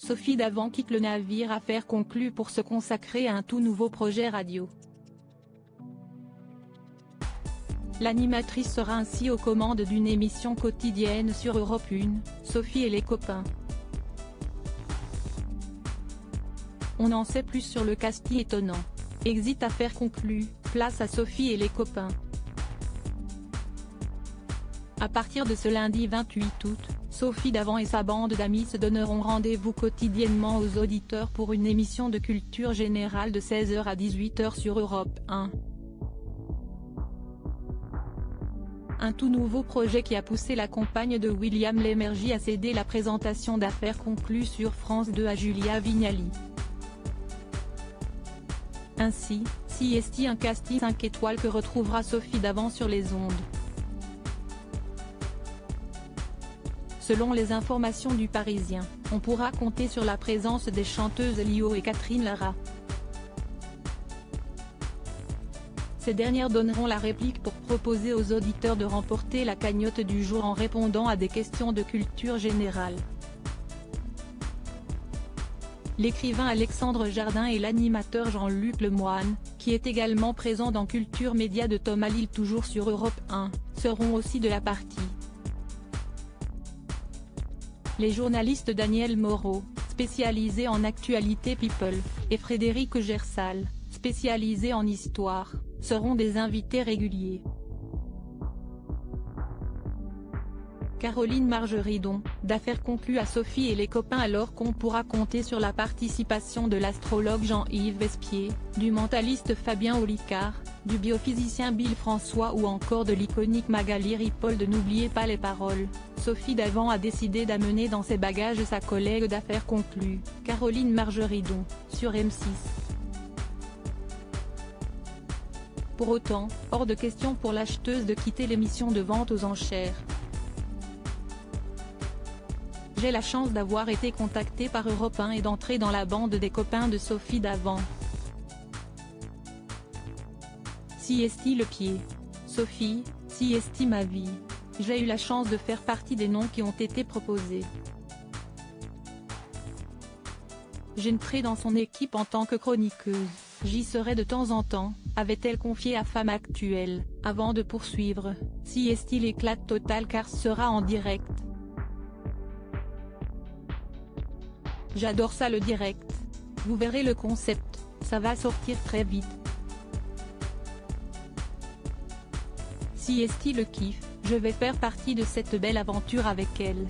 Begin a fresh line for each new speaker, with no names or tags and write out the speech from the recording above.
Sophie Davant quitte le navire Affaires conclues pour se consacrer à un tout nouveau projet radio. L'animatrice sera ainsi aux commandes d'une émission quotidienne sur Europe 1, Sophie et les copains. On en sait plus sur le casting étonnant. Exit Affaires conclues, place à Sophie et les copains. À partir de ce lundi 28 août, Sophie Davant et sa bande d'amis se donneront rendez-vous quotidiennement aux auditeurs pour une émission de culture générale de 16h à 18h sur Europe 1. Un tout nouveau projet qui a poussé la compagne de William Lémergie à céder la présentation d'Affaires conclues sur France 2 à Julia Vignali. Ainsi, CST un casting 5 étoiles que retrouvera Sophie Davant sur les ondes. Selon les informations du Parisien, on pourra compter sur la présence des chanteuses Lio et Catherine Lara. Ces dernières donneront la réplique pour proposer aux auditeurs de remporter la cagnotte du jour en répondant à des questions de culture générale. L'écrivain Alexandre Jardin et l'animateur Jean-Luc Lemoine, qui est également présent dans Culture Média de Thomas Lille toujours sur Europe 1, seront aussi de la partie. Les journalistes Daniel Moreau, spécialisé en actualité people, et Frédéric Gersal, spécialisé en histoire, seront des invités réguliers. Caroline Margeridon, d'Affaires conclues à Sophie et les copains alors qu'on pourra compter sur la participation de l'astrologue Jean-Yves Vespier, du mentaliste Fabien Olicard, du biophysicien Bill François ou encore de l'iconique Magali Ripoll. N'oubliez pas les paroles, Sophie Davant a décidé d'amener dans ses bagages sa collègue d'Affaires conclues, Caroline Margeridon, sur M6. Pour autant, hors de question pour l'acheteuse de quitter l'émission de vente aux enchères. J'ai la chance d'avoir été contactée par Europe 1 et d'entrer dans la bande des copains de Sophie Davant. CST le pied. Sophie, CST ma vie. J'ai eu la chance de faire partie des noms qui ont été proposés. J'entrerai dans son équipe en tant que chroniqueuse, j'y serai de temps en temps, avait-elle confié à Femme Actuelle, avant de poursuivre, CST l'éclate totale car sera en direct. J'adore ça le direct. Vous verrez le concept, ça va sortir très vite. CST le kiffe, je vais faire partie de cette belle aventure avec elle.